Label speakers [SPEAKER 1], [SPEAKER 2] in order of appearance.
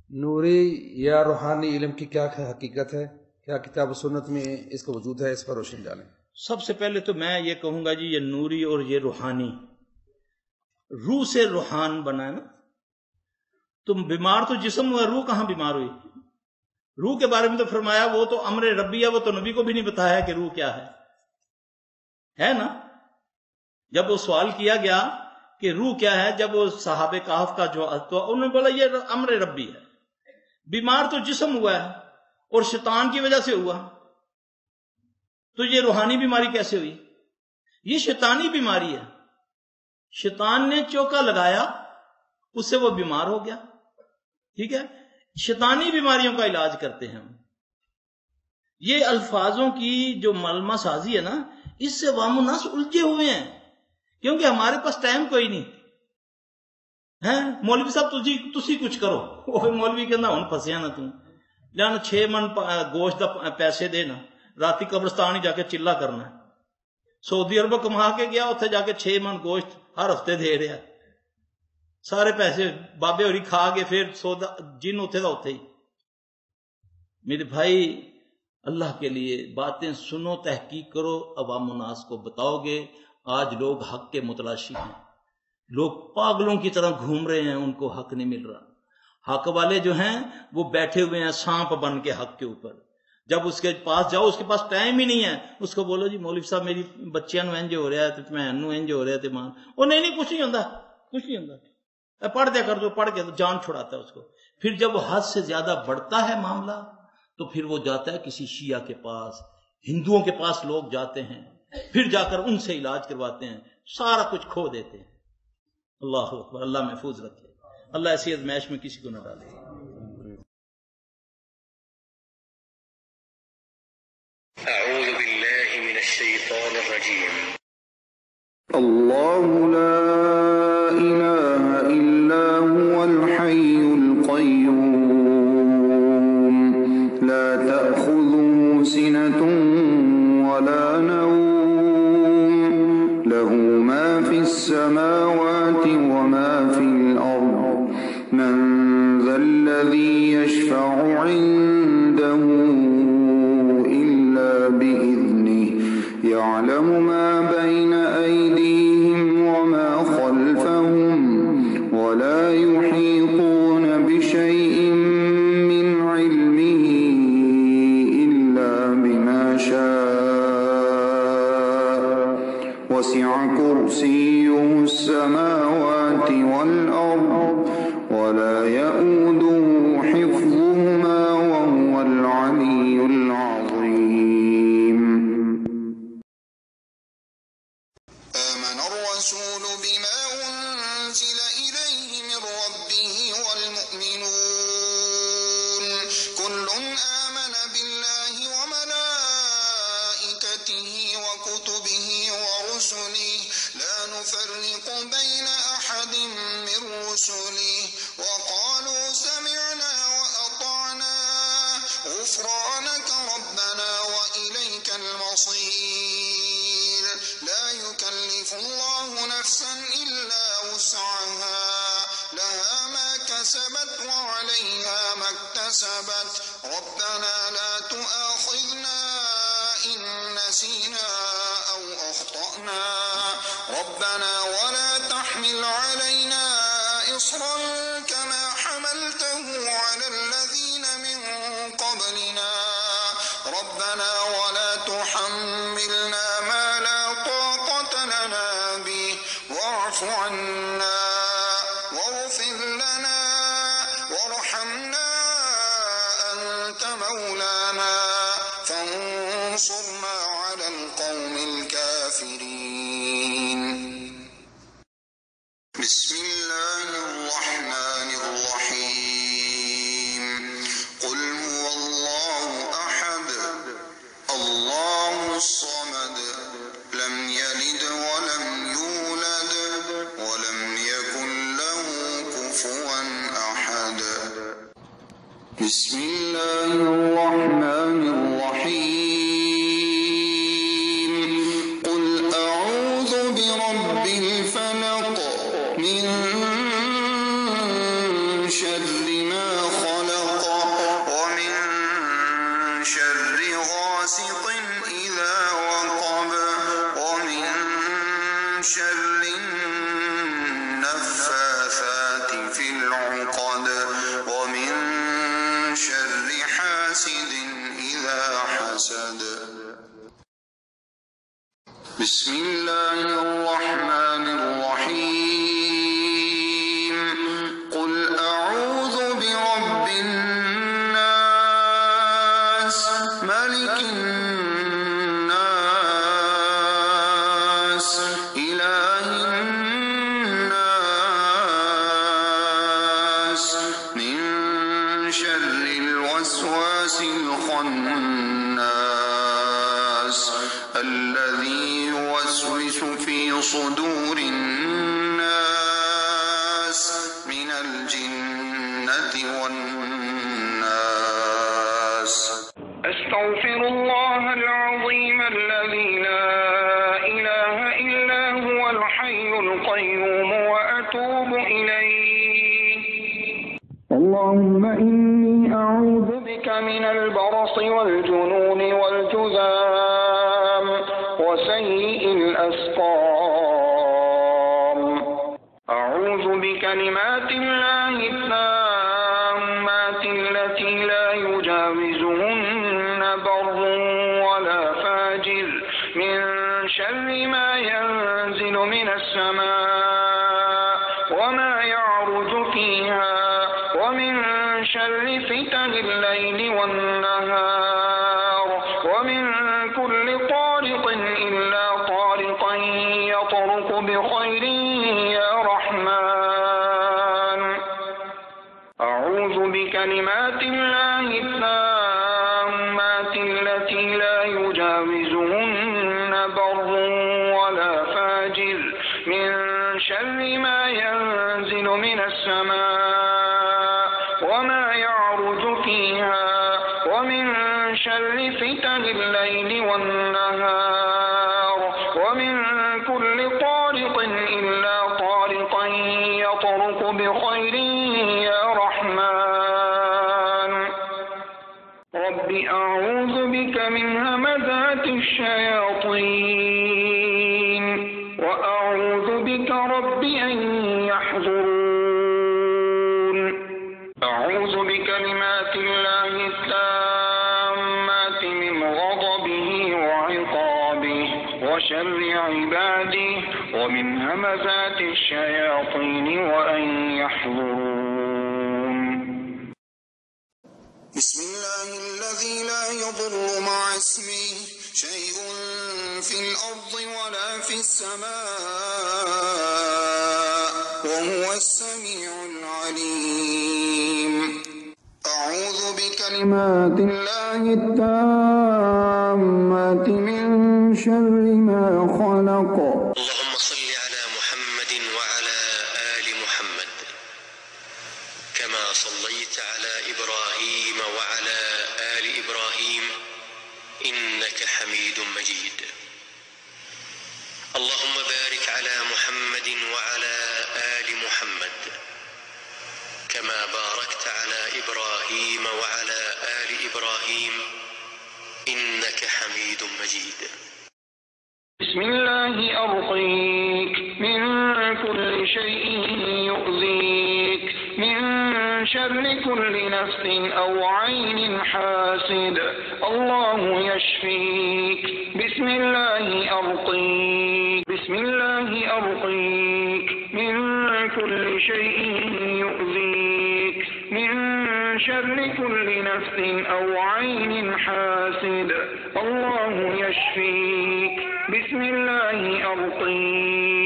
[SPEAKER 1] نوری یا روحانی علم کی کیا حقیقت ہے؟ کیا کتاب و سنت میں اس کا وجود ہے؟ اس پر روشنی ڈالیں۔
[SPEAKER 2] سب سے پہلے تو میں یہ کہوں گا جی، یہ نوری اور یہ روحانی، روح سے روحان بنا ہے نا۔ تم بیمار تو جسم ہوا، روح کہاں بیمار ہوئی؟ روح کے بارے میں تو فرمایا وہ تو امر ربی ہے، وہ تو نبی کو بھی نہیں بتایا کہ روح کیا ہے نا۔ جب وہ سوال کیا گیا کہ روح کیا ہے، جب وہ صحابہ کہف کا جو تو انہوں نے بولا یہ امر ربی ہے۔ بیمار تو جسم ہوا ہے اور شیطان کی وجہ سے ہوا، تو یہ روحانی بیماری کیسے ہوئی؟ یہ شیطانی بیماری ہے، شیطان نے چوکا لگایا، اس سے وہ بیمار ہو گیا۔ ٹھیک ہے، شیطانی بیماریوں کا علاج کرتے ہیں ہم۔ یہ الفاظوں کی جو ملمہ سازی ہے نا، اس سے عوام الناس الجھے ہوئے ہیں، کیونکہ ہمارے پاس ٹائم کوئی نہیں ہے۔ مولوی صاحب تسی کچھ کرو، وہ مولوی کہنا ہن پھسیا نا تم جان 6 من گوشت دا پیسے دینا، راتی قبرستان ہی جا کے چلا کرنا ہے۔ سعودی عرب کما کے گیا، اتنے جا کے 6 من گوشت ہر ہفتے دے رہا، سارے پیسے بابے ہوری کھا کے پھر سودا جن اتنے دا اتنے ہی۔ میرے بھائی اللہ کے لیے باتیں سنو، تحقیق کرو، عوام الناس کو بتاؤ گے۔ آج لوگ حق کے متلاشی ہیں، لوگ پاگلوں کی طرح گھوم رہے ہیں، ان کو حق نہیں مل رہا۔ حق والے جو ہیں وہ بیٹھے ہوئے ہیں سانپ بن کے حق کے اوپر۔ جب اس کے پاس جاؤ، اس کے پاس ٹائم ہی نہیں ہے، اس کو بولو جی مولوی صاحب میری بچیاں نو انج ہو رہا ہے، بہن نو انج ہو رہا ہے، ماں وہ نہیں کچھ نہیں ہوتا، کچھ نہیں ہوتا، پڑھ دیا کر دو، پڑھ کے تو جان چھڑاتا ہے اس کو۔ پھر جب وہ حد سے زیادہ بڑھتا ہے معاملہ، تو پھر وہ جاتا ہے کسی شیعہ کے پاس، ہندوؤں کے پاس لوگ جاتے ہیں، پھر جا کر ان سے علاج کرواتے ہیں، سارا کچھ کھو دیتے ہیں۔ اللہ اکبر، اللہ محفوظ رکھے، اللہ ایسی ازمائش میں کسی کو نہ ڈالے۔
[SPEAKER 3] اعوذ باللہ من الشیطان الرجیم۔
[SPEAKER 4] اللہ لا الہ الا هو الحی القیوم لا تأخذه سنة ولا نوم له ما في السماوات وما في الأرض من ذا الذي يشفع عنده إلا بإذنه يعلم ما بين أيديهم وما خلفهم ولا يحيطون بشيء من علمه إلا بما شاء وسع كرسيه السماوات والأرض ولا يؤوده حفظهما وهو العلي العظيم۔ آمن الرسول بما أنزل إليه من ربه والمؤمنون كل آمن بالله وملائكته وكتبه ورسله لا نفرق بين أحد من رسله وقالوا سمعنا وأطعنا غفرانك ربنا وإليك المصير لا يكلف الله نفسا إلا وسعها لها ما كسبت وعليها ما اكتسبت ربنا لا تؤاخذنا إن نسينا أو أخطأنا ربنا ولا تحمل علينا إصرا كما حملته على الذين من قبلنا ربنا ولا تحملنا ما لا طاقة لنا به واعف عنا واغفر لنا وارحمنا أنت مولانا فانصرنا على القوم الكافرين۔ بسم الله الرحمن الرحيم قل هو الله أحد الله الصمد لم يلد ولم يولد ولم يكن له كفوا أحد۔ بسم الله الرحمن الرحيم قل أعوذ برب الفلق من شر ما خلق بسم الله الرحمن الرحيم قل أعوذ برب الناس ملك الناس إله الناس من شر الوسواس الخناس الذي يوسوس في صدور الناس من الجنة والناس. أستغفر الله العظيم الذي لا إله إلا هو الحي القيوم وأتوب إليه. اللهم إني أعوذ بك من البرص والجنون والجذام وسيء الأسقام. أعوذ بكلمات الله التامات التي لا يجاوزهن بر ولا فاجر من شر ما ينزل من السماء وما يعرج فيها ومن شر فتن الليل والنهار ومن كل طارق إلا طارقا يطرق بخير يا رحمن. أعوذ بكلمات الله التامات التي لا يجاوزهن بر ولا فاجر من شر ما ينزل من السماء وما يعرج فيها ومن شر فتن الليل والنهار ومن كل طارق إلا طارقا يطرق بخير يا رحمن. رب أعوذ بك من همزات الشياطين وأعوذ بك رب أن يحضرون. أعوذ بكلمات الله التامات من غضبه وعقابه وشر عباده ومن همزات الشياطين وأن يحضرون. بسم الله الذي لا يضر مع اسمه شيء في الأرض ولا في السماء وهو السميع العليم. أعوذ بكلمات الله التامات من شر ما خلق.
[SPEAKER 3] اللهم صل على محمد وعلى آل محمد كما صليت على إبراهيم وعلى آل إبراهيم إنك حميد مجيد. اللهم بارك على محمد وعلى آل محمد كما باركت على إبراهيم وعلى آل إبراهيم إنك حميد مجيد.
[SPEAKER 4] بسم الله أرقيك من كل شيء يؤذيك من شر كل نفس أو عين حاسد الله يشفيك. بسم الله أرقيك بسم الله أرقيك من كل شيء يؤذيك من شر كل نفس أو عين حاسد الله يشفيك. بسم الله أرقيك